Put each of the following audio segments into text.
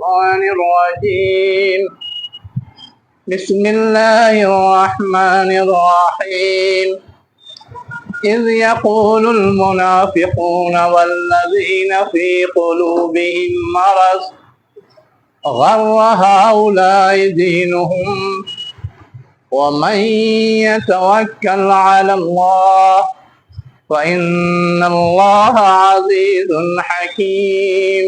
الشيطان الرجيم بسم الله الرحمن الرحيم إذ يقول المنافقون والذين في قلوبهم مرض غر هؤلاء دينهم ومن يتوكل على الله فإن الله عزيز حكيم۔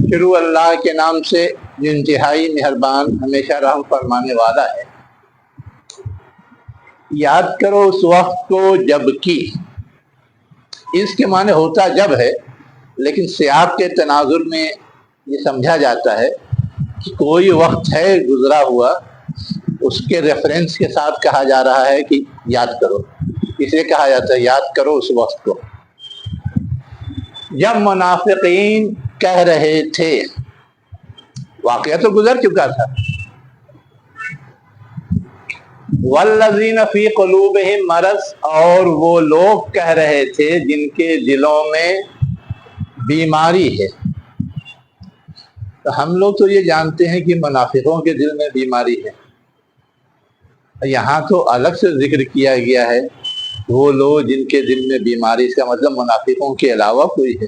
شروع اللہ کے نام سے جو انتہائی مہربان ہمیشہ رحم فرمانے والا ہے۔ یاد کرو اس وقت کو جب کی، اس کے معنی ہوتا جب ہے، لیکن سیاق کے تناظر میں یہ سمجھا جاتا ہے کہ کوئی وقت ہے گزرا ہوا، اس کے ریفرنس کے ساتھ کہا جا رہا ہے کہ یاد کرو، اسے کہا جاتا ہے یاد کرو اس وقت کو جب منافقین کہہ رہے تھے۔ واقعہ تو گزر چکا تھا۔ والذین فی قلوبہم مرض، اور وہ لوگ کہہ رہے تھے جن کے دلوں میں بیماری ہے۔ تو ہم لوگ تو یہ جانتے ہیں کہ منافقوں کے دل میں بیماری ہے، یہاں تو الگ سے ذکر کیا گیا ہے وہ لوگ جن کے دل میں بیماری، اس کا مطلب منافقوں کے علاوہ کوئی ہے،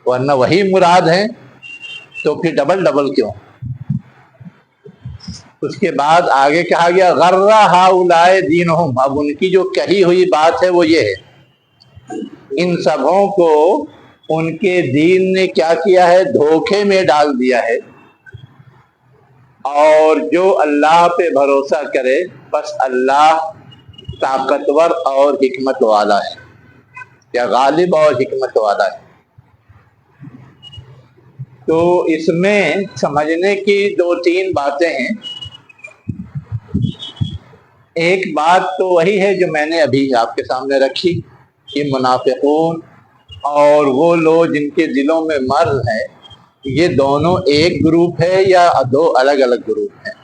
ورنہ وہی مراد ہے تو پھر ڈبل کیوں؟ اس کے بعد آگے کہا گیا غر ہؤلاء دینہم، اب ان کی جو کہی ہوئی بات ہے وہ یہ ہے، ان سبوں کو ان کے دین نے کیا کیا ہے؟ دھوکے میں ڈال دیا ہے، اور جو اللہ پہ بھروسہ کرے بس اللہ طاقتور اور حکمت والا ہے، یا غالب اور حکمت والا ہے۔ تو اس میں سمجھنے کی دو تین باتیں ہیں۔ ایک بات تو وہی ہے جو میں نے ابھی آپ کے سامنے رکھی کہ منافقون اور وہ لوگ جن کے دلوں میں مرض ہے، یہ دونوں ایک گروپ ہے یا دو الگ الگ گروپ ہیں؟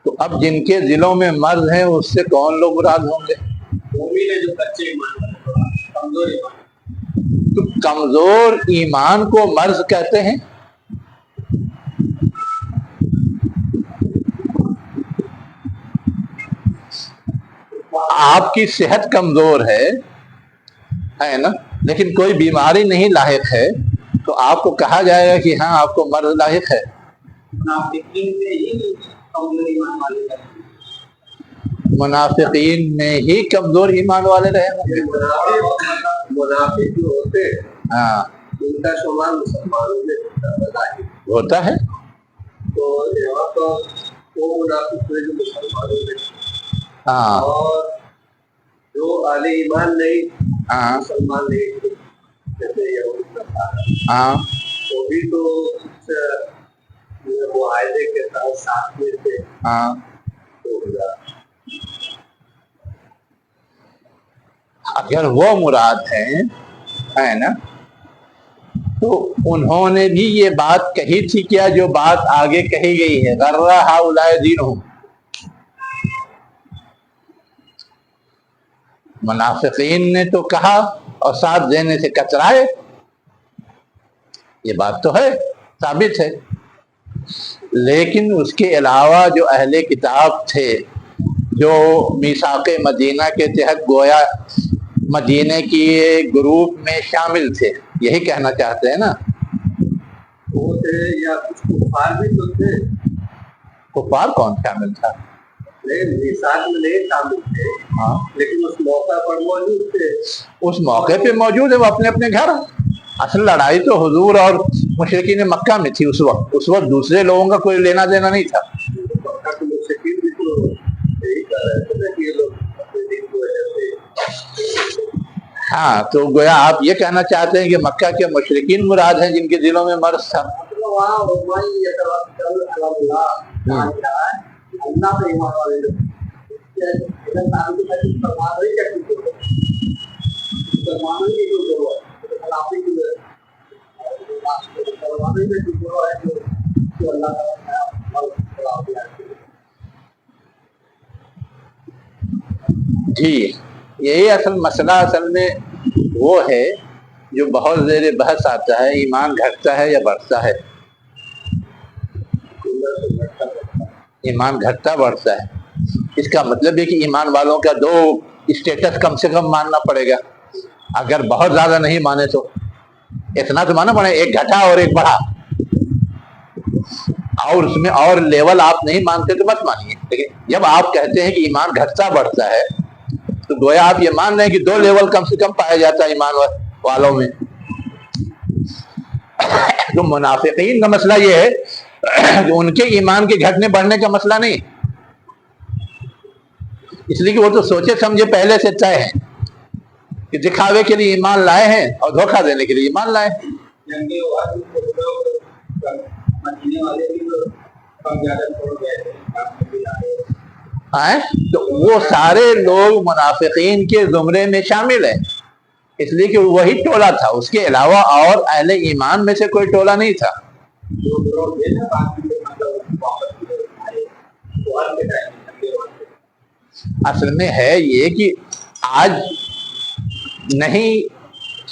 تو اب جن کے دلوں میں مرض ہے اس سے کون لوگ مراد ہوں گے؟ جو کچے ایمان، کمزور ایمان۔ تو کمزور ایمان کو مرض کہتے ہیں؟ آپ کی صحت کمزور ہے نا، لیکن کوئی بیماری نہیں لاحق ہے، تو آپ کو کہا جائے گا کہ ہاں آپ کو مرض لاحق ہے۔ منافقین میں ہی کمزور ایمان والے رہے ہوں گے۔ منافق جو ہوتے ہیں ہاں ان کا شمار مسلمانوں میں ہوتا ہے، تو یہاں پر وہ منافق ہوئے جو مسلمانوں میں، ہاں، اور جو اہل ایمان نہیں، مسلمان نہیں، جیسے یہود ہاں وہ بھی تو معاہدے کے ساتھ میں تھے۔ ہاں اگر وہ مراد ہے نا، تو انہوں نے بھی یہ بات کہی تھی کیا جو بات آگے کہی گئی ہے غر ہؤلاء دینہم۔ منافقین نے تو کہا اور ساتھ دینے سے کترائے، یہ بات تو ہے، ثابت ہے۔ لیکن اس کے علاوہ جو اہل کتاب تھے جو میثاق مدینہ کے تحت گویا مدینہ کی گروپ میں شامل تھے، یہی کہنا چاہتے ہیں نا؟ وہ تھے یا کچھ کفار بھی تو تھے۔ کفار کون شامل تھا؟ میثاق میں نہیں شامل تھے، ہاں، لیکن اس موقع پر موجود تھے۔ اس موقع پہ موجود ہے، وہ اپنے اپنے گھر۔ اصل لڑائی تو حضور اور مشرکین مکہ میں تھی اس وقت دوسرے لوگوں کا کوئی لینا دینا نہیں تھا۔ ہاں، تو گویا آپ یہ کہنا چاہتے ہیں کہ مکہ کے مشرکین مراد ہیں جن کے دلوں میں مرض تھا۔ جی، یہی اصل مسئلہ اصل میں وہ ہے جو بہت زیر بحث آتا ہے، ایمان گھٹتا ہے یا بڑھتا ہے؟ ایمان گھٹتا بڑھتا ہے۔ اس کا مطلب ہے کہ ایمان والوں کا دو اسٹیٹس کم سے کم ماننا پڑے گا، اگر بہت زیادہ نہیں مانے تو اتنا تو ماننا پڑے، ایک گھٹا اور ایک بڑھا، اور اس میں اور لیول آپ نہیں مانتے تو مت مانیے۔ لیکن جب آپ کہتے ہیں کہ ایمان گھٹتا بڑھتا ہے تو گویا آپ یہ مان رہے ہیں کہ دو لیول کم سے کم پایا جاتا ہے ایمان والوں میں۔ تو منافقین کا مسئلہ یہ ہے کہ ان کے ایمان کے گھٹنے بڑھنے کا مسئلہ نہیں، اس لیے کہ وہ تو سوچے سمجھے پہلے سے طے ہے کہ دکھاوے کے لیے ایمان لائے ہیں اور دھوکہ دینے کے لیے ایمان لائے ہیں۔ تو وہ سارے لوگ منافقین کے زمرے میں شامل ہیں، اس لیے کہ وہی ٹولہ تھا، اس کے علاوہ اور اہل ایمان میں سے کوئی ٹولہ نہیں تھا۔ اصل میں ہے یہ کہ آج نہیں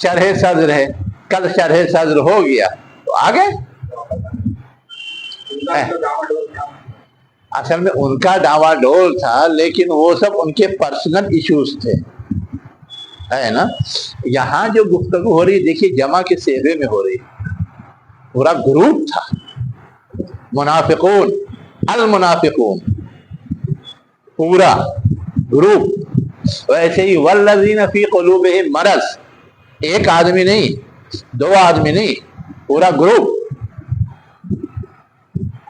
شرح صدر ہے، کل شرح صدر ہو گیا تو آگے اصل میں ان کا ڈاوا ڈول تھا، لیکن وہ سب ان کے پرسنل ایشوز تھے، ہے نا۔ یہاں جو گفتگو ہو رہی دیکھیے جمع کے صیغے میں ہو رہی، پورا گروپ تھا، منافقون المنافقون، پورا گروپ۔ ویسے ہی والذین فی قلوبہم مرض، ایک آدمی نہیں، دو آدمی نہیں، پورا گروپ،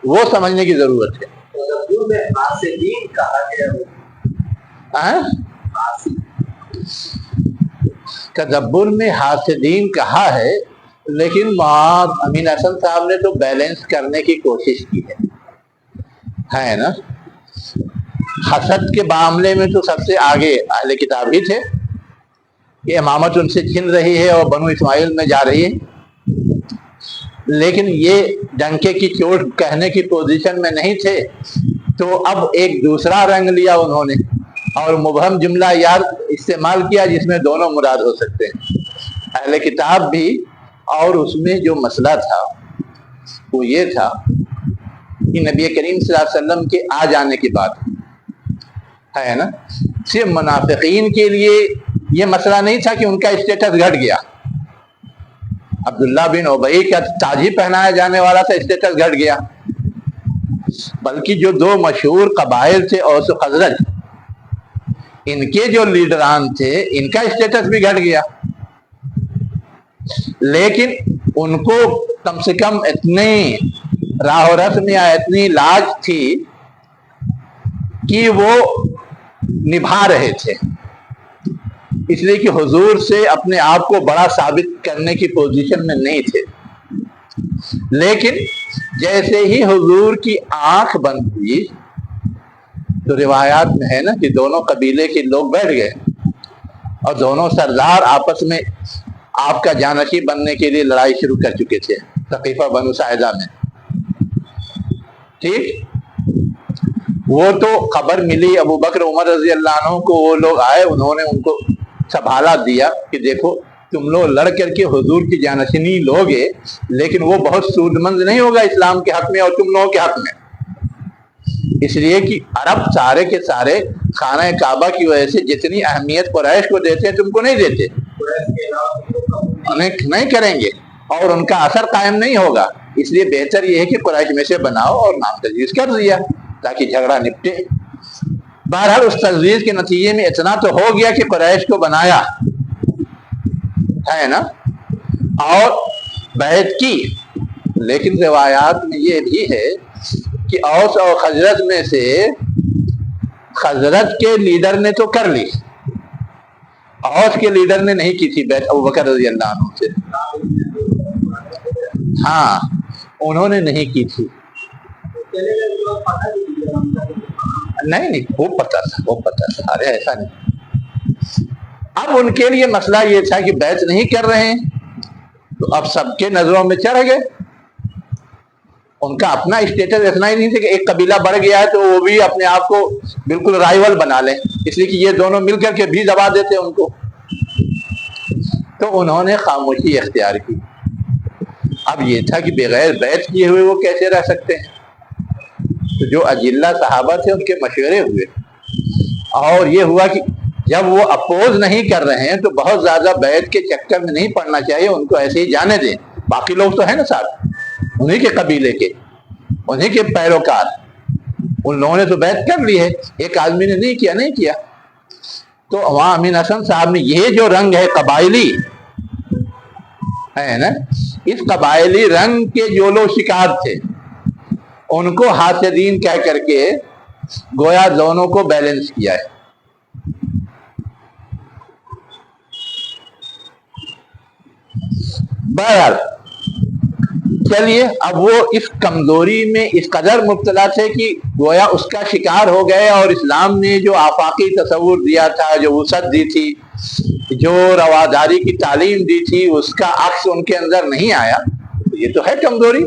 وہ سمجھنے کی ضرورت ہے۔ تدبر میں حاسدین کہا ہے، لیکن امین حسن صاحب نے تو بیلنس کرنے کی کوشش کی ہے نا۔ حسد کے معاملے میں تو سب سے آگے اہل کتاب ہی تھے کہ امامت ان سے چھن رہی ہے اور بنو اسماعیل میں جا رہی ہے، لیکن یہ ڈنکے کی چوٹ کہنے کی پوزیشن میں نہیں تھے، تو اب ایک دوسرا رنگ لیا انہوں نے اور مبہم جملہ یار استعمال کیا جس میں دونوں مراد ہو سکتے ہیں، اہل کتاب بھی، اور اس میں جو مسئلہ تھا وہ یہ تھا کہ نبی کریم صلی اللہ علیہ وسلم کے آ جانے کی بات ہے نا۔ صرف منافقین کے لیے یہ مسئلہ نہیں تھا کہ ان کا اسٹیٹس گھٹ گیا، عبداللہ بن ابی کا تاجی پہنایا جانے والا تھا، اسٹیٹس گھٹ گیا، بلکہ جو دو مشہور قبائل تھے اوس و خزرج، ان کے جو لیڈران تھے ان کا اسٹیٹس بھی گھٹ گیا، لیکن ان کو کم سے کم اتنی راہ و رسم یا اتنی لاج تھی کہ وہ نبھا رہے تھے، اس لیے کہ حضور سے اپنے آپ کو بڑا ثابت کرنے کی پوزیشن میں نہیں تھے۔ لیکن جیسے ہی حضور کی آنکھ بند ہوئی تو روایات میں ہے نا کہ دونوں قبیلے کے لوگ بیٹھ گئے اور دونوں سردار آپس میں آپ کا جانشین بننے کے لیے لڑائی شروع کر چکے تھے ثقیفہ بنو ساعدہ میں، ٹھیک۔ وہ تو خبر ملی ابو بکر عمر رضی اللہ عنہ کو، وہ لوگ آئے، انہوں نے ان کو سنبھالا دیا کہ دیکھو تم لوگ لڑ کر کے حضور کی جانشینی لوگے، لیکن وہ بہت سود مند نہیں ہوگا اسلام کے حق میں اور تم لوگوں کے حق میں، اس لیے کہ عرب سارے کے سارے خانہ کعبہ کی وجہ سے جتنی اہمیت قریش کو دیتے ہیں تم کو نہیں دیتے، نہیں کریں گے اور ان کا اثر قائم نہیں ہوگا، اس لیے بہتر یہ ہے کہ قریش میں سے بناؤ، اور نام تجویز کر دیا تاکہ جھگڑا نپٹے۔ بہرحال اس تجویز کے نتیجے میں اتنا تو ہو گیا کہ قریش کو بنایا ہے نا اور بیعت کی، لیکن روایات میں یہ بھی ہے کہ اوس اور خزرج میں سے خزرج کے لیڈر نے تو کر لی، اوس کے لیڈر نے نہیں کی تھی بیعت ابو بکر رضی اللہ عنہ سے، ہاں انہوں نے نہیں کی تھی، نہیں وہ پتہ تھا، ارے ایسا نہیں۔ اب ان کے لیے مسئلہ یہ تھا کہ بیعت نہیں کر رہے ہیں تو اب سب کے نظروں میں چڑھ گئے، ان کا اپنا اسٹیٹس اتنا ہی نہیں تھا کہ ایک قبیلہ بڑھ گیا ہے تو وہ بھی اپنے آپ کو بالکل رائیول بنا لیں، اس لیے کہ یہ دونوں مل کر کے بھی دبا دیتے ان کو، تو انہوں نے خاموشی اختیار کی۔ اب یہ تھا کہ بغیر بیعت کیے ہوئے وہ کیسے رہ سکتے ہیں؟ تو جو اجلہ صحابہ تھے ان کے مشورے ہوئے، اور یہ ہوا کہ جب وہ اپوز نہیں کر رہے ہیں تو بہت زیادہ بیعت کے چکر میں نہیں پڑنا چاہیے، ان کو ایسے ہی جانے دیں، باقی لوگ تو ہیں نا ساتھ، انہی کے قبیلے کے، انہی کے پیروکار، ان لوگوں نے تو بیعت کر لی ہے، ایک آدمی نے نہیں کیا۔ تو وہاں امین حسن صاحب نے یہ جو رنگ ہے قبائلی ہے نا، اس قبائلی رنگ کے جو لوگ شکار تھے ان کو حاسدین کہہ کر کے گویا دونوں کو بیلنس کیا ہے۔ بہرحال چلیے، اب وہ اس کمزوری میں اس قدر مبتلا تھے کہ گویا اس کا شکار ہو گئے، اور اسلام نے جو آفاقی تصور دیا تھا، جو وسعت دی تھی، جو رواداری کی تعلیم دی تھی، اس کا عکس ان کے اندر نہیں آیا۔ یہ تو ہے کمزوری،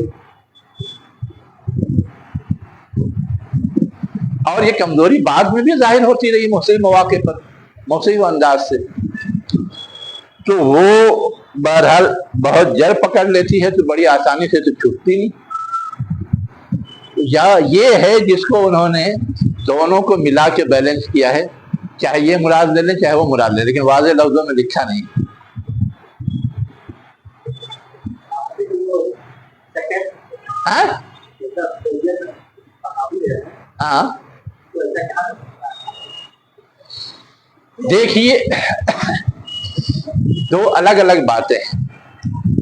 اور یہ کمزوری بعد میں بھی ظاہر ہوتی رہی مختلف مواقع پر، مختلف انداز سے۔ تو وہ بہرحال بہت جڑ پکڑ لیتی ہے تو بڑی آسانی سے تو چھوٹتی نہیں، یا یہ ہے جس کو انہوں نے دونوں کو ملا کے بیلنس کیا ہے، چاہے یہ مراد لے لیں چاہے وہ مراد لے، لیکن واضح لفظوں میں لکھا نہیں۔ ہاں دیکھیے، دو الگ الگ باتیں ہیں۔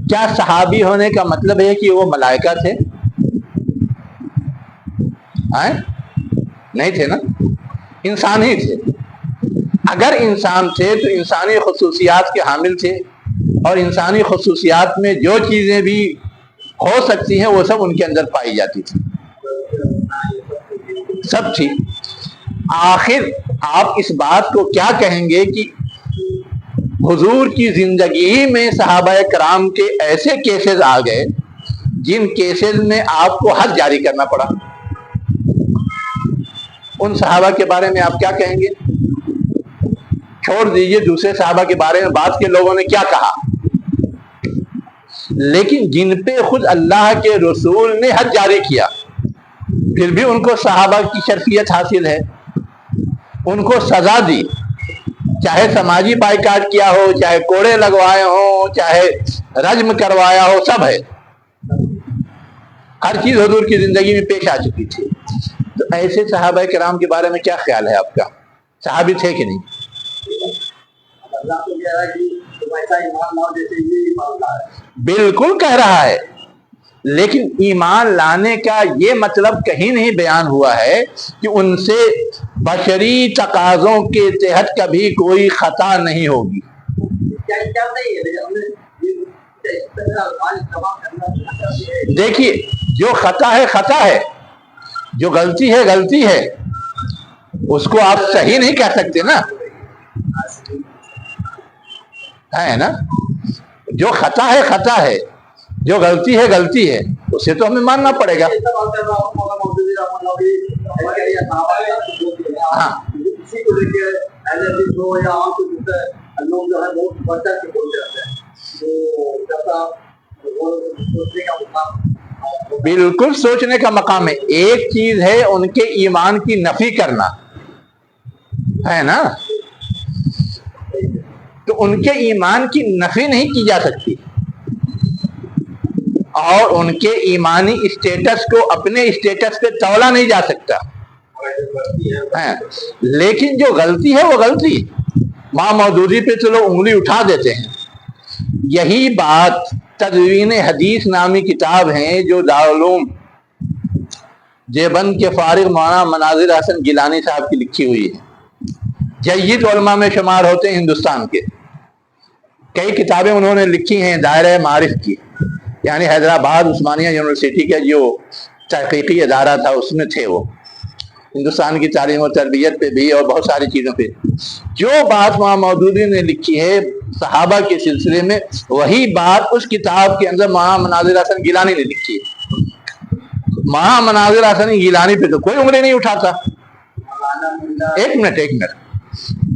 کیا صحابی ہونے کا مطلب ہے کہ وہ ملائکہ تھے؟ نہیں تھے نا، انسان ہی تھے۔ اگر انسان تھے تو انسانی خصوصیات کے حامل تھے، اور انسانی خصوصیات میں جو چیزیں بھی ہو سکتی ہیں وہ سب ان کے اندر پائی جاتی تھی، سب تھی۔ آخر آپ اس بات کو کیا کہیں گے کہ حضور کی زندگی میں صحابہ کرام کے ایسے کیسز آ گئے جن کیسز میں آپ کو حد جاری کرنا پڑا، ان صحابہ کے بارے میں آپ کیا کہیں گے؟ چھوڑ دیجئے دوسرے صحابہ کے بارے میں بعد کے لوگوں نے کیا کہا، لیکن جن پہ خود اللہ کے رسول نے حد جاری کیا، پھر بھی ان کو صحابہ کی شرفیت حاصل ہے، ان کو سزا دی، چاہے سماجی بائیکاٹ کیا ہو، چاہے کوڑے لگوائے ہوں، چاہے رجم کروایا ہو، سب ہے، ہر چیز حضور کی زندگی میں پیش آ چکی تھی۔ تو ایسے صحابہ کرام کے بارے میں کیا خیال ہے آپ کا؟ صحابی تھے کہ نہیں؟ بالکل کہہ رہا ہے، لیکن ایمان لانے کا یہ مطلب کہیں نہیں بیان ہوا ہے کہ ان سے بشری تقاضوں کے تحت کبھی کوئی خطا نہیں ہوگی۔ دیکھیے، جو خطا ہے خطا ہے، جو غلطی ہے غلطی ہے، اس کو آپ صحیح نہیں کہہ سکتے نا، ہے نا؟ جو خطا ہے خطا ہے، جو غلطی ہے غلطی ہے، اسے تو ہمیں ماننا پڑے گا۔ ہاں بالکل سوچنے کا مقام ہے۔ ایک چیز ہے ان کے ایمان کی نفی کرنا، ہے نا، تو ان کے ایمان کی نفی نہیں کی جا سکتی، اور ان کے ایمانی اسٹیٹس کو اپنے اسٹیٹس پہ تولا نہیں جا سکتا، لیکن جو غلطی ہے وہ غلطی، ماں مودودی پہ تو لوگ انگلی اٹھا دیتے ہیں۔ یہی بات تدوین حدیث نامی کتاب ہیں جو دارالعلوم دیوبند کے فارغ مولانا مناظر حسن گیلانی صاحب کی لکھی ہوئی ہے، جید علماء میں شمار ہوتے ہیں ہندوستان کے۔ کئی کتابیں انہوں نے لکھی ہیں دائرہ معارف کی، یعنی حیدرآباد عثمانیہ یونیورسٹی کا جو تحقیقی ادارہ تھا اس میں تھے وہ، ہندوستان کی تعلیم و تربیت پہ بھی اور بہت ساری چیزوں پہ۔ جو بات وہاں مودودی نے لکھی ہے صحابہ کے سلسلے میں، وہی بات اس کتاب کے اندر مولانا مناظر حسن گیلانی نے لکھی ہے۔ مولانا مناظر حسن گیلانی پہ تو کوئی انگلی نہیں اٹھاتا، ایک منٹ،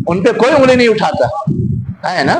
ان پہ کوئی انگلی نہیں اٹھاتا، ہے نا؟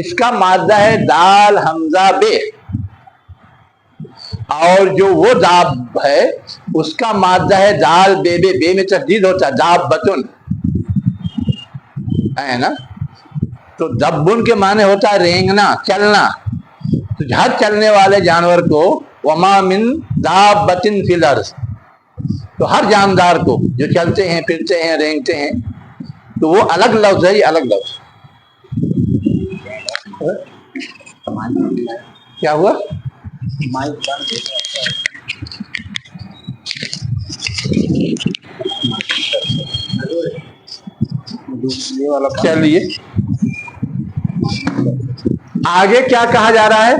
اس کا مادہ ہے دال حمزہ بے، اور جو وہ داب ہے اس کا مادہ ہے دال بے بے، بے میں تشدید ہوتا ہے، دابتن ہے نا. تو دبن کے معنی ہوتا ہے رینگنا، چلنا. تو ہر چلنے والے جانور کو وما من دابۃ فی الارض، تو ہر جاندار کو جو چلتے ہیں پھرتے ہیں رینگتے ہیں، تو وہ الگ لفظ ہے، یہ الگ لفظ. کیا ہوا؟ چلیے آگے کیا کہا جا رہا ہے؟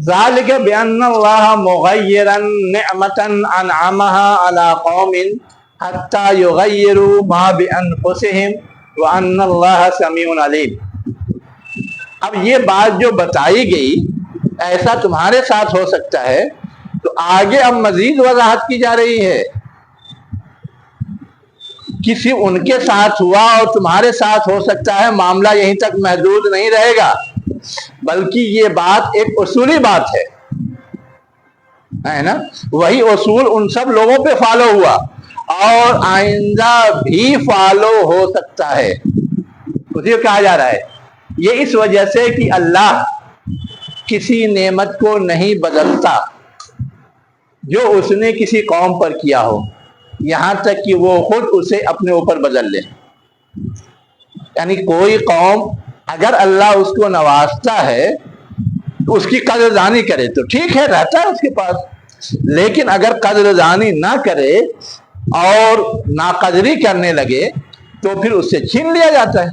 ذالک بأن اللہ مغیرا نعمتا انعمها على قوم حتى یغیروا ما بانفسهم وان اللہ سمیع علیم. اب یہ بات جو بتائی گئی ایسا تمہارے ساتھ ہو سکتا ہے، تو آگے اب مزید وضاحت کی جا رہی ہے. کسی ان کے ساتھ ہوا اور تمہارے ساتھ ہو سکتا ہے، معاملہ یہیں تک محدود نہیں رہے گا، بلکہ یہ بات ایک اصولی بات ہے نا. وہی اصول ان سب لوگوں پہ فالو ہوا اور آئندہ بھی فالو ہو سکتا ہے. اسی کو کہا جا رہا ہے یہ اس وجہ سے کہ اللہ کسی نعمت کو نہیں بدلتا جو اس نے کسی قوم پر کیا ہو، یہاں تک کہ وہ خود اسے اپنے اوپر بدل لے. یعنی کوئی قوم اگر اللہ اس کو نوازتا ہے تو اس کی قدردانی کرے تو ٹھیک ہے، رہتا ہے اس کے پاس. لیکن اگر قدردانی نہ کرے اور ناقدری کرنے لگے تو پھر اس سے چھین لیا جاتا ہے،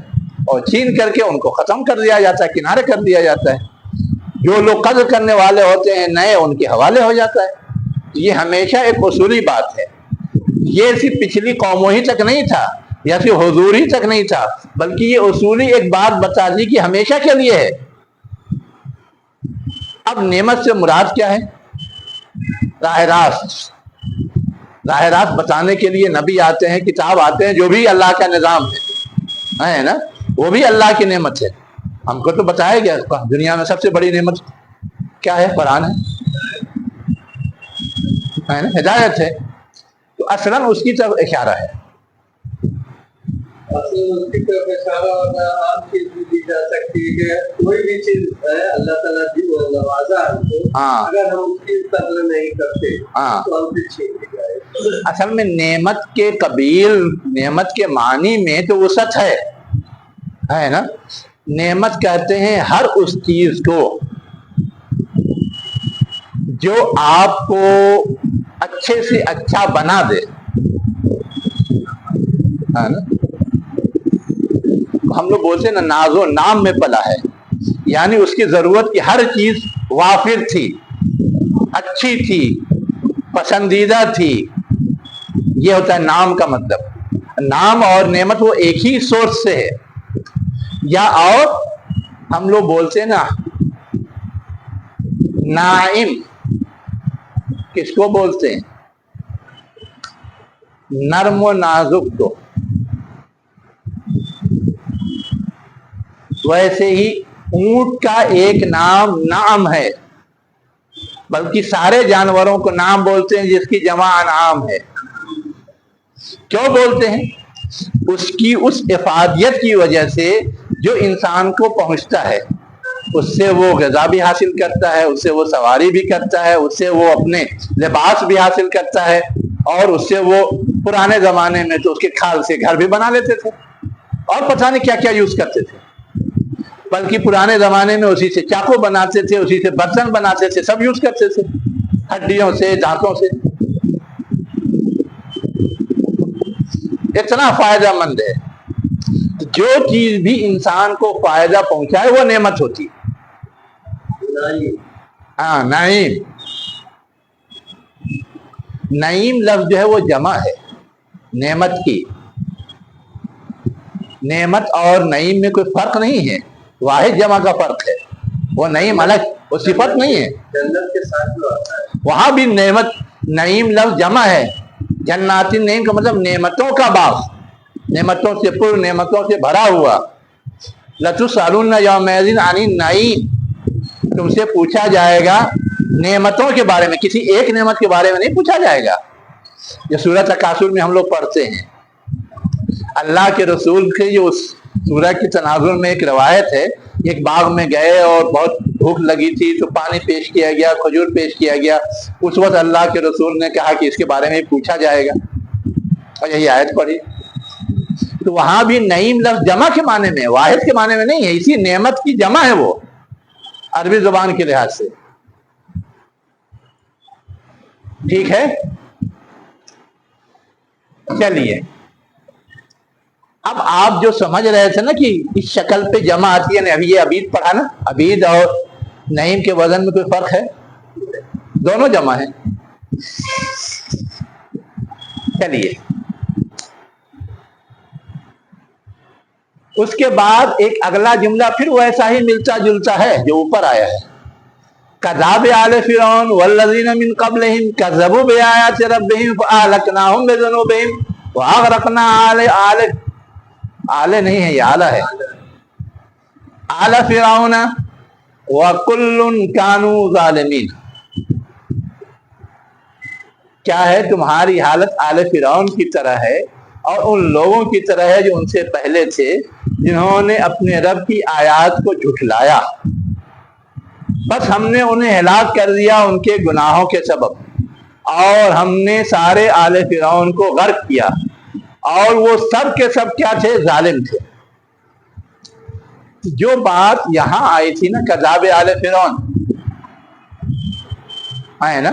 اور چھین کر کے ان کو ختم کر دیا جاتا ہے، کنارے کر دیا جاتا ہے. جو لوگ قدر کرنے والے ہوتے ہیں نئے ان کے حوالے ہو جاتا ہے. یہ ہمیشہ ایک اصولی بات ہے. یہ صرف پچھلی قوموں ہی تک نہیں تھا یا صرف حضور ہی تک نہیں تھا، بلکہ یہ اصولی ایک بات بتا دی کہ ہمیشہ کے لیے ہے. اب نعمت سے مراد کیا ہے؟ راہ راست بتانے کے لیے نبی آتے ہیں، کتاب آتے ہیں، جو بھی اللہ کا نظام ہے نا، وہ بھی اللہ کی نعمت ہے. ہم کو تو بتایا گیا دنیا میں سب سے بڑی نعمت کیا ہے؟ قرآن ہے نا، ہدایت ہے. تو اصلاً اس کی طرف اشارہ ہے. کوئی بھی چیز ہے اللہ تعالیٰ دی وہ نوازا اگر ہم اس کی قدر نہیں کرتے تو ہم سے چھین لی جائے. اصل میں نعمت کے قبیل، نعمت کے معنی میں تو وسعت ہے نا. نعمت کہتے ہیں ہر اس چیز کو جو آپ کو اچھے سے اچھا بنا دے، ہے نا. ہم لوگ بولتے ہیں نا ناز و نام میں پلا ہے، یعنی اس کی ضرورت کی ہر چیز وافر تھی، اچھی تھی، پسندیدہ تھی. یہ ہوتا ہے نام کا مطلب. نام اور نعمت وہ ایک ہی سورس سے ہے. یا اور ہم لوگ بولتے ہیں نا نائم، کس کو بولتے ہیں؟ نرم و نازک کو. ویسے ہی اونٹ کا ایک نام نعم ہے، بلکہ سارے جانوروں کو نام بولتے ہیں جس کی جمع انعام ہے. کیوں بولتے ہیں؟ اس کی اس افادیت کی وجہ سے جو انسان کو پہنچتا ہے، اس سے وہ غذا بھی حاصل کرتا ہے، اس سے وہ سواری بھی کرتا ہے، اس سے وہ اپنے لباس بھی حاصل کرتا ہے، اور اس سے وہ پرانے زمانے میں تو اس کے کھال سے گھر بھی بنا لیتے تھے اور پتہ نہیں کیا کیا یوز کرتے تھے. بلکہ پرانے زمانے میں اسی سے چاقو بناتے تھے، اسی سے برتن بناتے تھے، سب یوز کرتے تھے، ہڈیوں سے، دانتوں سے. اتنا فائدہ مند ہے. جو چیز بھی انسان کو فائدہ پہنچائے وہ نعمت ہوتی. ہاں نعیم، نعیم لفظ جو ہے وہ جمع ہے نعمت کی. نعمت اور نعیم میں کوئی فرق نہیں ہے، واحد جمع کا فرق ہے. وہ نعیم الگ، وہ صفت نہیں ہے. جنت کے ساتھ وہاں بھی نعمت، نعیم لفظ جمع ہے. جنات النعیم کا مطلب نعمتوں کا باغ، نعمتوں سے پر، نعمتوں سے بھرا ہوا. لَتُسْأَلُنَّ يَوْمَئِذٍ عَنِ النَّعِيمِ، تم سے پوچھا جائے گا نعمتوں کے بارے میں، کسی ایک نعمت کے بارے میں نہیں پوچھا جائے گا. یہ سورۃ تکاثر میں ہم لوگ پڑھتے ہیں. اللہ کے رسول کے جو اس سورہ کی تناظر میں ایک روایت ہے، ایک باغ میں گئے اور بہت بھوک لگی تھی تو پانی پیش کیا گیا، کھجور پیش کیا گیا. اس وقت اللہ کے رسول نے کہا کہ اس کے بارے میں پوچھا جائے گا، اور یہی آیت پڑھی. تو وہاں بھی نعیم لفظ جمع کے معنی میں، واحد کے معنی میں نہیں ہے، اسی نعمت کی جمع ہے وہ عربی زبان کے لحاظ سے. ٹھیک ہے، چلیے اب آپ جو سمجھ رہے تھے نا کہ اس شکل پہ جمع آتی ہے نا، ابھی یہ عبید پڑھا نا، عبید اور نعیم کے وزن میں کوئی فرق ہے؟ دونوں جمع ہیں. چلیے اس کے بعد ایک اگلا جملہ پھر ویسا ہی ملتا جلتا ہے جو اوپر آیا ہے. کذاب آل فرعون والذین من قبلہم کذبوا بآیات ربہم فاہلکناہم بذنوبہم واغرقنا آل نہیں ہے، یہ آلہ ہے، آل فرعون وکل کانوا ظالمین. کیا ہے، تمہاری حالت آل فرعون کی طرح ہے اور ان لوگوں کی طرح ہے جو ان سے پہلے تھے، جنہوں نے اپنے رب کی آیات کو جھٹلایا. بس ہم نے انہیں ہلاک کر دیا ان کے گناہوں کے سبب، اور ہم نے سارے آل فرعون کو غرق کیا، اور وہ سب کے سب کیا تھے؟ ظالم تھے. جو بات یہاں آئی تھی نا کذاب آل فرعون ہے نا،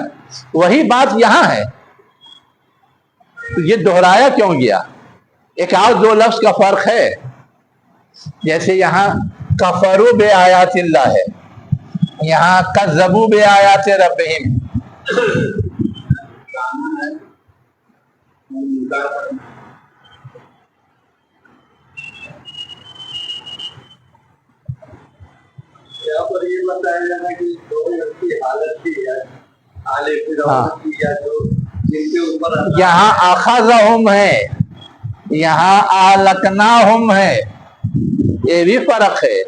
وہی بات یہاں ہے. تو یہ دہرایا کیوں گیا؟ ایک اور دو لفظ کا فرق ہے. جیسے یہاں کفروا بآیات اللہ ہے، یہاں کذبوا بآیات ربہم. یہاں پر یہ بتایا جا رہا ہے کہ جو کی حالت تھی آل فرعون کی، یا جو جن کے اوپر یہاں اخذہم ہے، یہاں اہلکناہم ہے، یہ بھی فرق ہے.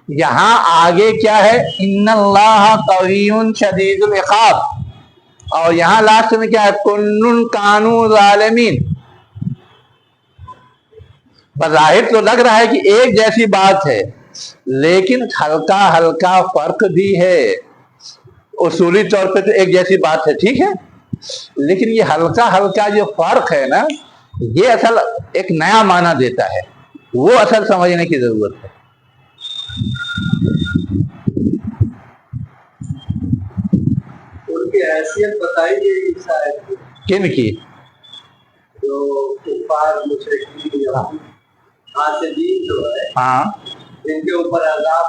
یہاں آگے کیا ہے؟ ان اللہ قوی شدید العقاب، اور یہاں لاسٹ میں کیا ہے؟ کل کانوا ظالمین. بظاہر تو لگ رہا ہے کہ ایک جیسی بات ہے، لیکن ہلکا ہلکا فرق بھی ہے. اصولی طور پہ تو ایک جیسی بات ہے، ٹھیک ہے، لیکن یہ ہلکا ہلکا جو فرق ہے نا، یہ اصل ایک نیا معنی دیتا ہے، وہ اصل سمجھنے کی ضرورت ہے. ان کی حیثیت بتائی گئی شاید کن کی؟ جو کفار مشرکین حاسدین جو ہے، ہاں، جن کے اوپر عذاب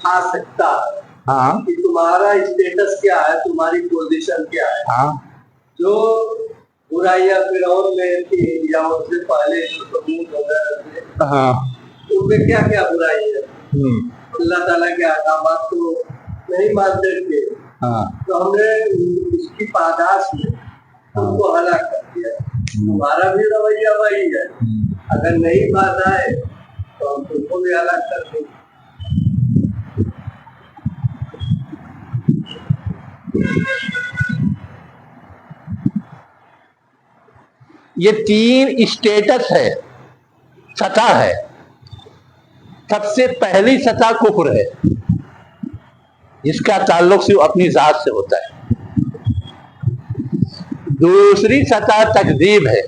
آ سکتا ہے، ہاں، کہ تمہارا اسٹیٹس کیا ہے، تمہاری پوزیشن کیا ہے. ہاں، جو برائیاں فرعون میں تھی یا ان سے پہلے جو ثمود وغیرہ تھے، ہاں، ان میں کیا کیا برائی ہے؟ اللہ تعالیٰ کے احکامات کو نہیں مانتے تھے، تو ہم نے اس کی پاداش میں ان کو ہلاک کر دیا. ہمارا بھی رویہ وہی ہے، اگر نہیں مانا ہے تو ہم تم کو بھی ہلاک کر دیں. یہ تین اسٹیٹس ہے، سطح ہے. سب سے پہلی سطح کفر ہے، جس کا تعلق صرف اپنی ذات سے ہوتا ہے. دوسری سطح تکذیب ہے،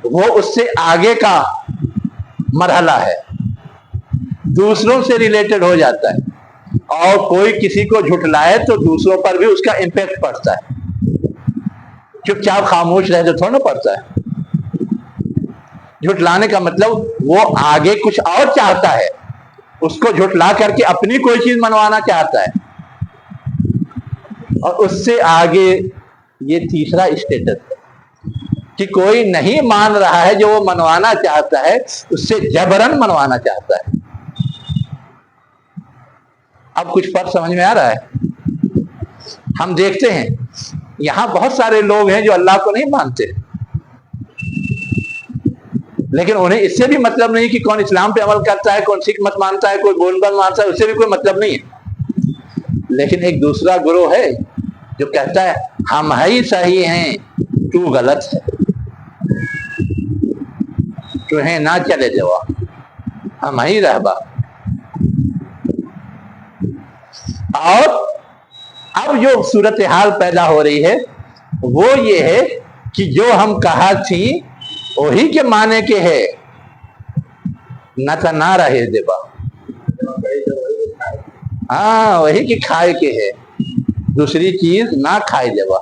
وہ اس سے آگے کا مرحلہ ہے، دوسروں سے ریلیٹڈ ہو جاتا ہے، اور کوئی کسی کو جھٹلائے تو دوسروں پر بھی اس کا امپیکٹ پڑتا ہے. چپ چاپ خاموش رہے تو تھوڑا نہ پڑتا ہے. جھٹلانے کا مطلب وہ آگے کچھ اور چاہتا ہے، اس کو جھٹلا کر کے اپنی کوئی چیز منوانا چاہتا ہے، اور اس سے آگے یہ تیسرا اسٹیٹس ہے کہ کوئی نہیں مان رہا ہے جو وہ منوانا چاہتا ہے، اس سے جبرن منوانا چاہتا ہے. اب کچھ فرق سمجھ میں آ رہا ہے؟ ہم دیکھتے ہیں یہاں بہت سارے لوگ ہیں جو اللہ کو نہیں مانتے، لیکن انہیں اس سے بھی مطلب نہیں کہ کون اسلام پہ عمل کرتا ہے، کون سکھ مت مانتا ہے، کوئی گولڈن مانتا ہے، اس سے بھی کوئی مطلب نہیں ہے۔ لیکن ایک دوسرا گروہ ہے جو کہتا ہے ہم ہی صحیح ہیں تو غلط ہے، تمہیں نہ چلے جوا، ہم ہی رہبا۔ اور اب جو صورتحال پیدا ہو رہی ہے وہ یہ ہے کہ جو ہم کہا تھی وہی کے معنی کے ہے، نہ تو نہ رہے دیبا، ہاں وہی کی کھائے کے ہے، دوسری چیز نہ کھائے دیبا۔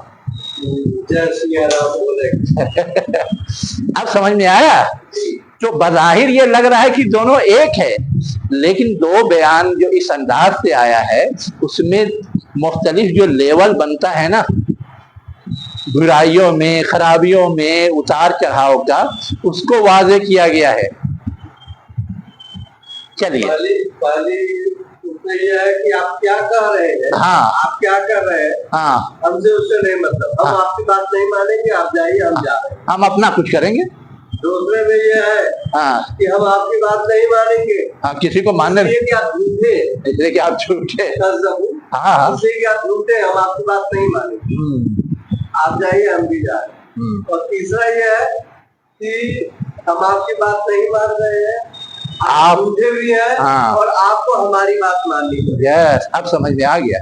اب سمجھ میں آیا؟ تو بظاہر یہ لگ رہا ہے کہ دونوں ایک ہے، لیکن دو بیان جو اس انداز سے آیا ہے اس میں مختلف جو لیول بنتا ہے نا، برائیوں میں، خرابیوں میں، اتار چڑھاؤ کا، اس کو واضح کیا گیا ہے۔ چلیے پہلی یہ ہے کہ آپ کیا کہہ رہے ہیں، ہاں آپ کیا کر رہے ہیں، ہاں ہم سے اس سے نہیں مطلب، ہم آپ کی بات نہیں مانیں گے، آپ جائیے، ہم جا رہے ہیں، ہم اپنا کچھ کریں گے۔ دوسرے میں یہ ہے ہاں کہ ہم آپ کی بات نہیں مانیں گے، ہاں کسی کو ماننے اس لیے کہ آپ جھوٹے، اس لیے کہ آپ جھوٹے، ہاں اس لیے کہ آپ جھوٹے، ہم آپ کی بات نہیں مانیں گے، آپ جائیے، ہم بھی جا رہے ہیں۔ اور تیسرا یہ ہے کہ ہم آپ کی بات نہیں مان رہے ہیں، آپ جھوٹے بھی ہیں، اور آپ کو ہماری بات ماننی ہے۔ یس، اب سمجھ میں آ گیا،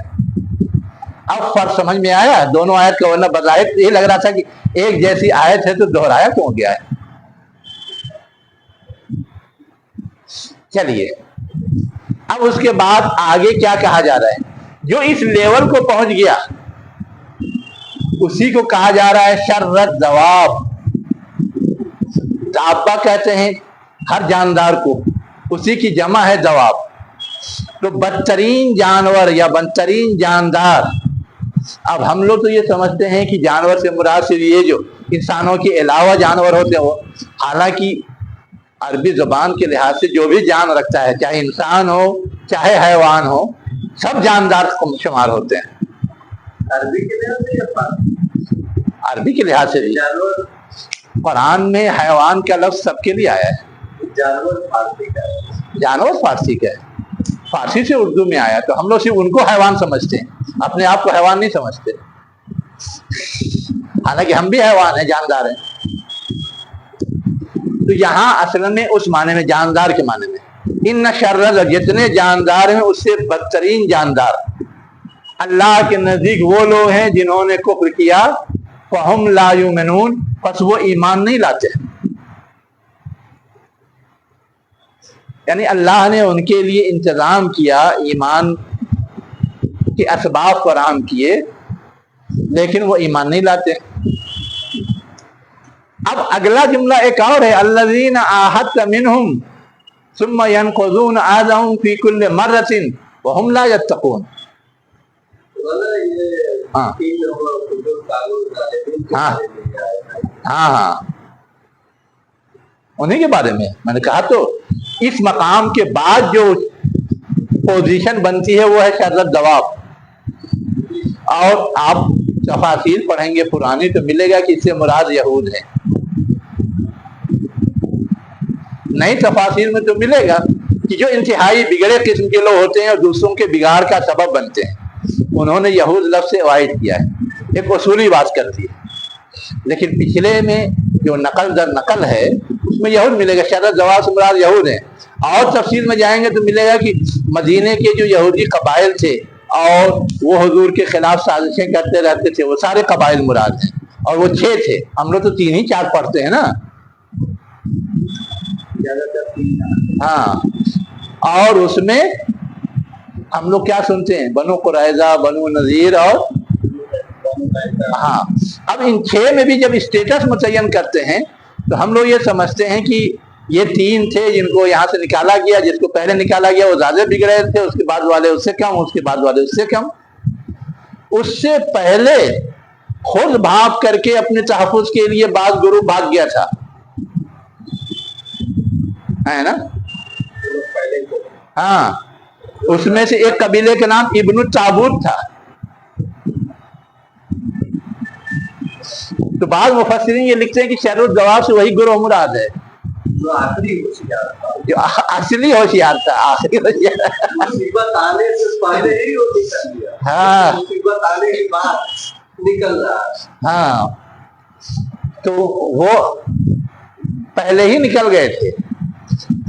اب فرق سمجھ میں آیا دونوں آیت کا، ورنہ بظاہر یہ لگ رہا تھا کہ ایک جیسی آیت ہے تو دہرایا کیوں گیا ہے۔ چلیے اب اس کے بعد آگے کیا کہا جا رہا ہے؟ جو اس لیول کو پہنچ گیا اسی کو کہا جا رہا ہے شررت دواب۔ دابہ کہتے ہیں ہر جاندار کو، اسی کی جمع ہے دواب۔ تو بدترین جانور یا بدترین جاندار، اب ہم لوگ تو یہ سمجھتے ہیں کہ جانور سے مراد صرف یہ جو انسانوں کے علاوہ جانور ہوتے ہیں وہ، حالانکہ عربی زبان کے لحاظ سے جو بھی جان رکھتا ہے، چاہے انسان ہو چاہے حیوان ہو، سب جاندار شمار ہوتے ہیں۔ عربی کے لحاظ سے یا فارسی؟ عربی کے لحاظ سے بھی قرآن میں حیوان کا لفظ سب کے لیے آیا ہے۔ جانور فارسی کا ہے، جانور فارسی کا ہے، فارسی سے اردو میں آیا، تو ہم لوگ صرف ان کو حیوان سمجھتے ہیں، اپنے آپ کو حیوان نہیں سمجھتے، حالانکہ ہم بھی حیوان ہیں، جاندار ہیں۔ تو یہاں اصل میں اس معنی میں، جاندار کے معنی میں، ان شرر، جتنے جاندار ہیں اس سے بدترین جاندار اللہ کے نزدیک وہ لوگ ہیں جنہوں نے کفر کیا، فہم لا یؤمنون، پس وہ ایمان نہیں لاتے۔ یعنی اللہ نے ان کے لیے انتظام کیا، ایمان کے اسباب فراہم کیے، لیکن وہ ایمان نہیں لاتے۔ اب اگلا جملہ ایک اور ہے، الذین عاہدت منہم ثم ينقضون عہدہم فی کل مرۃ وہم لا یتقون۔ ہاں ہاں ہاں ہاں انہیں کے بارے میں نے کہا، تو اس مقام کے بعد جو پوزیشن بنتی ہے وہ ہے شررت دواب۔ اور آپ تفاسیر پڑھیں گے پرانی تو ملے گا کہ اس سے مراد یہود ہیں، نئی تفاسیر میں تو ملے گا کہ جو انتہائی بگڑے قسم کے لوگ ہوتے ہیں اور دوسروں کے بگاڑ کا سبب بنتے ہیں، انہوں نے یہود لفظ سے اوائڈ کیا ہے، ایک اصولی بات کرتی ہے۔ لیکن پچھلے میں جو نقل در نقل ہے اس میں یہود ملے گا، شررت دواب سے مراد یہود ہیں۔ اور تفصیل میں جائیں گے تو ملے گا کہ مدینے کے جو یہودی قبائل تھے اور وہ حضور کے خلاف سازشیں کرتے رہتے تھے، وہ سارے قبائل مراد ہیں، اور وہ 6 تھے، ہم لوگ تو 3 ہی 4 پڑھتے ہیں نا۔ ہاں، اور اس میں ہم لوگ کیا سنتے ہیں؟ بنو قریظہ، بنو نذیر، اور ہاں اب ان 6 میں بھی جب اسٹیٹس متعین کرتے ہیں تو ہم لوگ یہ سمجھتے ہیں کہ یہ 3 تھے جن کو یہاں سے نکالا گیا، جس کو پہلے نکالا گیا وہ زیادہ بگڑے تھے، اس کے بعد والے اس سے کم، اس کے بعد والے اس سے کم۔ اس سے پہلے خود بھاگ کر کے اپنے تحفظ کے لیے بعض گروہ بھاگ گیا تھا، ہے نا؟ ہاں، اس میں سے ایک قبیلے کا نام ابن التابوت تھا، تو بعض مفسرین یہ لکھتے ہیں کہ شر الدواب سے وہی گروہ مراد ہے جو آخری ہوشیار تھا، جو اصلی ہوشیار تھا، آخری ہوشیار، مصیبت آنے سے پہلے ہی وہ نکل گیا، ہاں مصیبت آنے کے بعد نکل رہا۔ ہاں تو وہ پہلے ہی نکل گئے تھے۔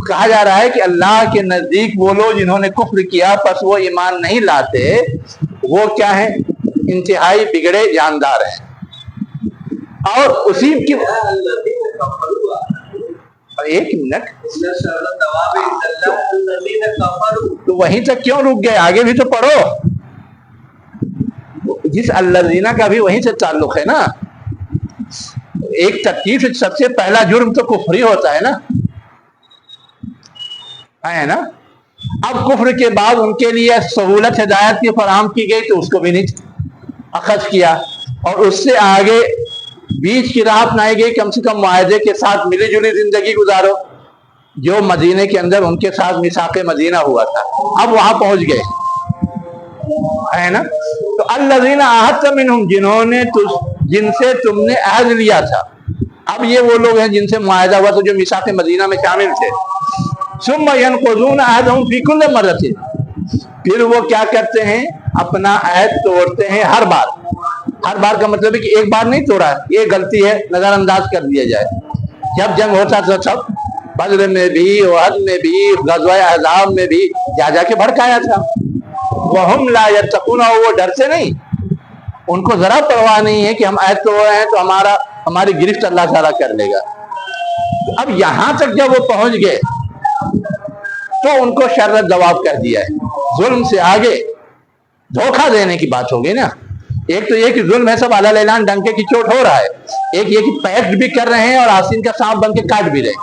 کہا جا رہا ہے کہ اللہ کے نزدیک وہ لوگ جنہوں نے کفر کیا پس وہ ایمان نہیں لاتے، وہ کیا ہیں؟ انتہائی بگڑے جاندار ہیں۔ اور اسی کی ایک منٹ، تو وہیں تک کیوں رک گئے؟ آگے بھی تو پڑھو۔ جس الذین کا بھی وہیں سے تعلق ہے نا، ایک ترتیب سے سب سے پہلا جرم تو کفر ہی ہوتا ہے نا، ہے نا؟ اب کفر کے بعد ان کے لیے سہولت ہدایت کی فراہم کی گئی تو اس کو بھی نہیں اخذ کیا، اور اس سے آگے بیچ کی راہ اپنائی گئی، کم سے کم معاہدے کے ساتھ ملی جلی زندگی گزارو، جو مدینے کے اندر ان کے ساتھ میثاق مدینہ ہوا تھا، اب وہاں پہنچ گئے، ہے نا؟ تو الذین عاہدت منہم، جن سے تم نے عہد لیا تھا، اب یہ وہ لوگ ہیں جن سے معاہدہ ہوا تھا، جو میثاق مدینہ میں شامل تھے۔ ثم ينقضون عہدہم فی کل مرۃ، پھر وہ کیا کرتے ہیں؟ اپنا عہد توڑتے ہیں ہر بار۔ ہر بار کا مطلب ہے کہ ایک بار نہیں توڑا، یہ غلطی ہے، نظر انداز کر دیا جائے۔ جب جنگ ہوتا تھا سب، بدر میں بھی، احد میں بھی، غزوہ احزاب میں بھی جا جا کے بھڑکایا تھا۔ وہم لا یتقون، وہ ڈر سے نہیں، ان کو ذرا پرواہ نہیں ہے کہ ہم عہد توڑ رہے ہیں تو ہماری گرفت اللہ تعالیٰ کر لے گا۔ اب یہاں تک جب وہ پہنچ گئے تو ان کو شر دواب کہہ دیا ہے۔ ظلم سے آگے دھوکہ دینے کی بات ہوگی نا۔ ایک تو یہ کہ ظلم ہے، سب علی اعلان ڈنکے کی چوٹ ہو رہا ہے، ایک یہ کہ پیکٹ بھی کر رہے ہیں اور آسین کا سانپ بن کے کاٹ بھی رہے ہیں،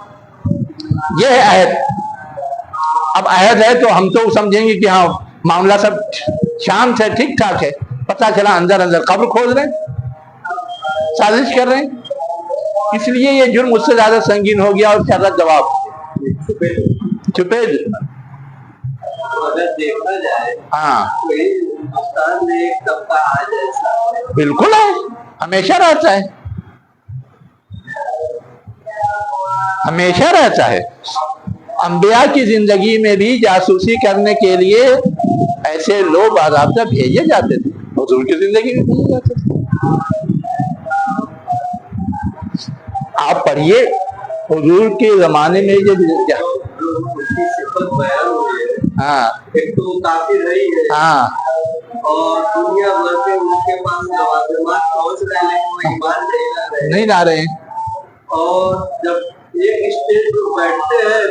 یہ ہے عہد۔ اب عہد ہے تو ہم تو سمجھیں گے کہ ہاں معاملہ سب شام سے ٹھیک ٹھاک ہے، پتہ چلا اندر اندر قبر کھود رہے ہیں، سازش کر رہے ہیں، اس لیے یہ جرم اس سے زیادہ سنگین ہو گیا اور شر دواب چھپے۔ اگر دیکھا جائے ہاں ہندوستان میں ایک طبقہ آج ایسا بالکل ہے، ہمیشہ رہتا ہے، ہمیشہ رہتا ہے۔ انبیاء کی زندگی میں بھی جاسوسی کرنے کے لیے ایسے لوگ باضابطہ بھیجے جاتے تھے، حضور کی زندگی میں بھیجے جاتے تھے۔ آپ پڑھیے حضور کے زمانے میں یہ صفت بیان ہوئی ہے، ہاں ایک تو کافر ہے ہی ہے، ہاں اور دنیا بھر کے ان کے پاس لوازمات پہنچ رہے ہیں لیکن وہ ایمان نہیں لا رہے ہیں۔ اور جب ایک اسٹیج پر بیٹھتے ہیں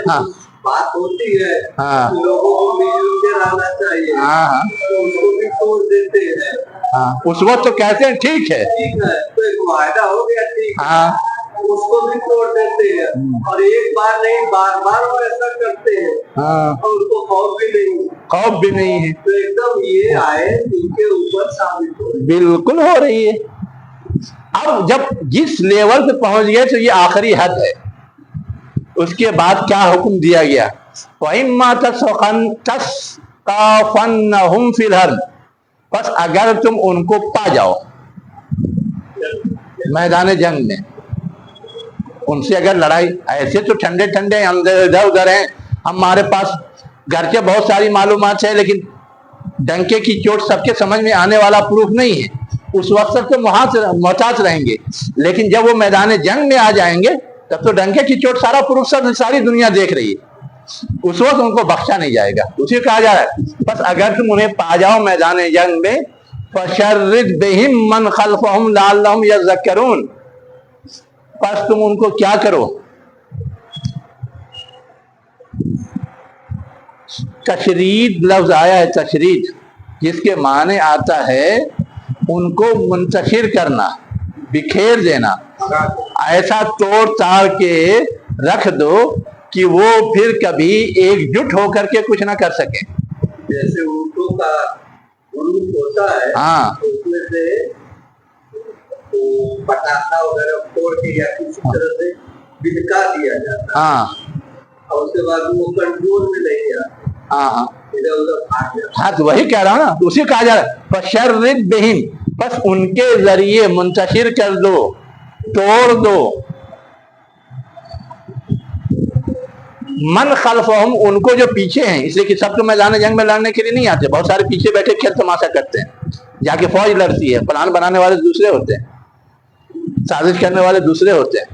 بات ہوتی ہے لوگوں کو مل جل کے رہنا چاہیے، تو اس کو بھی توڑ دیتے ہیں۔ اس وقت تو کہتے ہیں ٹھیک ہے، ٹھیک ہے، تو ایک معاہدہ ہو گیا، ٹھیک ہے، اس کو بھی توڑ دیتے ہیں، اور ایک بار نہیں بار بار وہ ایسا کرتے ہیں، اور ان کو خوف بھی نہیں ہے، تو ایک دم یہ آئے ان کے اوپر ثابت ہو رہی ہے، بالکل ہو رہی ہے۔ اب جب جس لیول پہ پہنچ گئے تو یہ آخری حد ہے۔ اس کے بعد کیا حکم دیا گیا؟ وَإِمَّا تَثْقَفَنَّهُمْ فِي الْأَرْضِ، بس اگر تم ان کو پا جاؤ میدان جنگ میں، ان سے اگر لڑائی، ایسے تو ٹھنڈے ٹھنڈے ادھر ادھر ہیں، ہمارے پاس گھر کے بہت ساری معلومات ہے، لیکن ڈنکے کی چوٹ سب کے سمجھ میں آنے والا پروف نہیں ہے، اس وقت تک تو محتاط رہیں گے، لیکن جب وہ میدان جنگ میں آ جائیں گے تب تو ڈنکے کی چوٹ سارا پروف ساری دنیا دیکھ رہی ہے، اس وقت ان کو بخشا نہیں جائے گا۔ اسی کہا جا رہا ہے بس اگر تم انہیں پا جاؤ میدان جنگ میں، فَشَرِّدْ بِهِمْ مَنْ خَلْفَهُمْ لَعَلَّهُمْ يَذَّكَّرُونَ، بس تم ان کو کیا کرو، تشرید لفظ آیا ہے، تشرید جس کے معنی آتا ہے ان کو منتشر کرنا، بکھیر دینا، ایسا توڑ تاڑ کے رکھ دو کہ وہ پھر کبھی ایک جٹ ہو کر کے کچھ نہ کر سکیں۔ جیسے اونٹوں کا عروج ہوتا ہے، اس میں سے پٹاخہ وغیرہ پھوڑ کے یا کسی طرح سے بھڑکا دیا جاتا ہے، اور اس کے بعد وہ کنٹرول میں نہیں آتا، ادھر ادھر بھاگ جاتا۔ ہاں تو وہی کہہ رہا ہوں نا، اسی کہا جا رہا ہے فَشَرِّدْ بِهِمْ، بس ان کے ذریعے منتشر کر دو، توڑ دو من خلفہم ان کو جو پیچھے ہیں، اس لیے کہ سب تو میدان جنگ میں لڑنے کے لیے نہیں آتے، بہت سارے پیچھے بیٹھے کھیل تماشا کرتے ہیں، جا کے فوج لڑتی ہے، پلان بنانے والے دوسرے ہوتے ہیں، سازش کرنے والے دوسرے ہوتے ہیں،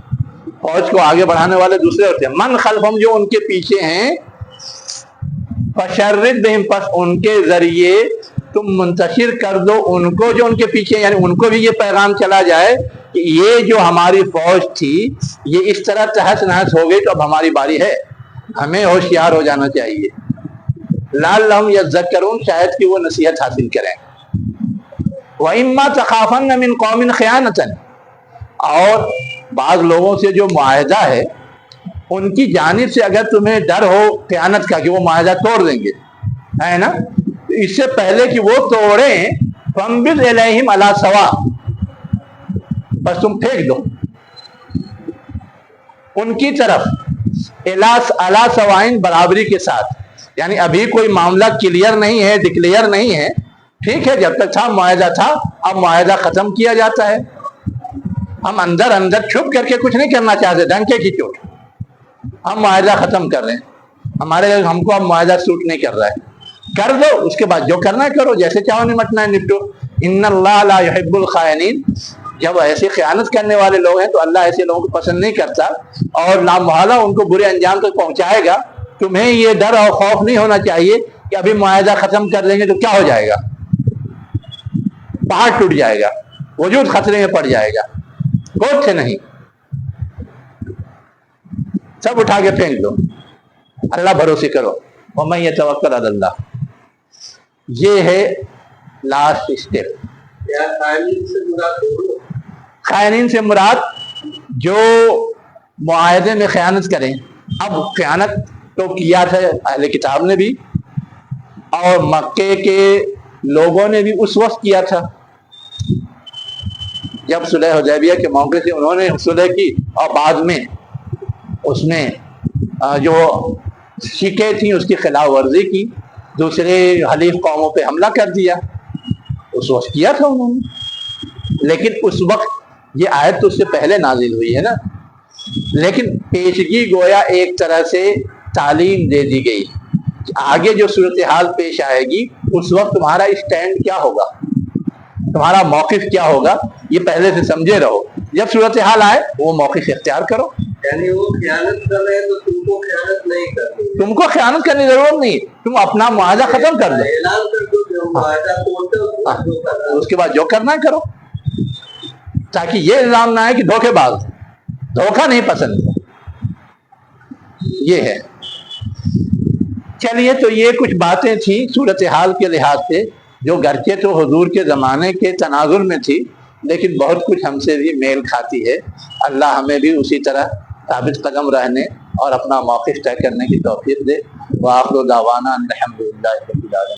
فوج کو آگے بڑھانے والے دوسرے ہوتے ہیں۔ من خلفہم جو ان کے پیچھے ہیں، فشرد بہم پس ان کے ذریعے تم منتشر کر دو ان کو جو ان کے پیچھے، یعنی ان کو بھی یہ پیغام چلا جائے کہ یہ جو ہماری فوج تھی یہ اس طرح تہس نہس ہو گئی، تو اب ہماری باری ہے، ہمیں ہوشیار ہو جانا چاہیے۔ لعلہم یذکرون، شاید کہ وہ نصیحت حاصل کریں۔ وَإِمَّا تَخَافَنَّ مِن قَوْمٍ خِيَانَةً، اور بعض لوگوں سے جو معاہدہ ہے ان کی جانب سے اگر تمہیں ڈر ہو خیانت کا کہ وہ معاہدہ توڑ دیں گے، ہے نا، تو اس سے پہلے کہ وہ توڑیں فَانبِذْ إِلَيْهِمْ عَلَى سَوَاءٍ، بس تم پھینک دو ان کی طرف علی سوائن، برابری کے ساتھ، یعنی ابھی کوئی معاملہ کلیئر نہیں ہے، ڈکلیئر نہیں ہے، ٹھیک ہے، جب تک تھا معاہدہ تھا، اب معاہدہ ختم کیا جاتا ہے۔ ہم اندر اندر چھپ کر کے کچھ نہیں کرنا چاہتے، ڈنکے کی چوٹ، ہم معاہدہ ختم کر رہے ہیں، ہم کو اب معاہدہ سوٹ نہیں کر رہا ہے، کر دو، اس کے بعد جو کرنا ہے کرو، جیسے چاہو نمٹنا ہے نپٹو۔ ان اللہ لا يحب الخائنین، جب ایسے خیانت کرنے والے لوگ ہیں تو اللہ ایسے لوگوں کو پسند نہیں کرتا، اور لامحالہ ان کو برے انجام تک پہنچائے گا۔ تمہیں یہ ڈر اور خوف نہیں ہونا چاہیے کہ ابھی معاہدہ ختم کر دیں گے تو کیا ہو جائے گا، پہاڑ ٹوٹ جائے گا، وجود خطرے میں پڑ جائے گا، کوئی سے نہیں، سب اٹھا کے پھینک دو، اللہ بھروسے کرو۔ وَمَن يَتَوَکَّلْ عَلَى اللَّهِ، یہ ہے لاسٹ اسٹیپ۔ خائنین سے مراد جو معاہدے میں خیانت کریں۔ اب خیانت تو کیا تھا اہل کتاب نے بھی اور مکے کے لوگوں نے بھی اس وقت کیا تھا جب صلح حدیبیہ کے موقع سے انہوں نے صلح کی، اور بعد میں اس میں جو شکیں تھیں اس کی خلاف ورزی کی، دوسرے حلیف قوموں پہ حملہ کر دیا، اس وقت کیا تھا انہوں نے۔ لیکن اس وقت یہ آیت تو اس سے پہلے نازل ہوئی ہے نا، لیکن پیشگی گویا ایک طرح سے تعلیم دے دی گئی، آگے جو صورتحال پیش آئے گی اس وقت تمہارا اسٹینڈ کیا ہوگا، تمہارا موقف کیا ہوگا، یہ پہلے سے سمجھے رہو، جب صورتحال آئے وہ موقف اختیار کرو۔ یعنی وہ خیانت کر رہے ہیں تو تم کو خیانت نہیں کرنی، تم کو خیانت کرنے کی ضرورت نہیں، تم اپنا معاہدہ ختم کر دو، اعلان کر دو کہ ہم معاہدہ توڑتے ہو، اس کے بعد جو کرنا ہے کرو، تاکہ یہ الزام نہ ہے کہ دھوکے باز، دھوکہ نہیں پسند، یہ ہے۔ چلیے، تو یہ کچھ باتیں تھیں صورتحال کے لحاظ سے جو گرچہ تو حضور کے زمانے کے تناظر میں تھی لیکن بہت کچھ ہم سے بھی میل کھاتی ہے۔ اللہ ہمیں بھی اسی طرح ثابت قدم رہنے اور اپنا موقف طے کرنے کی توفیق دے۔ وآخر دعوانا الحمدللہ رب العالمین۔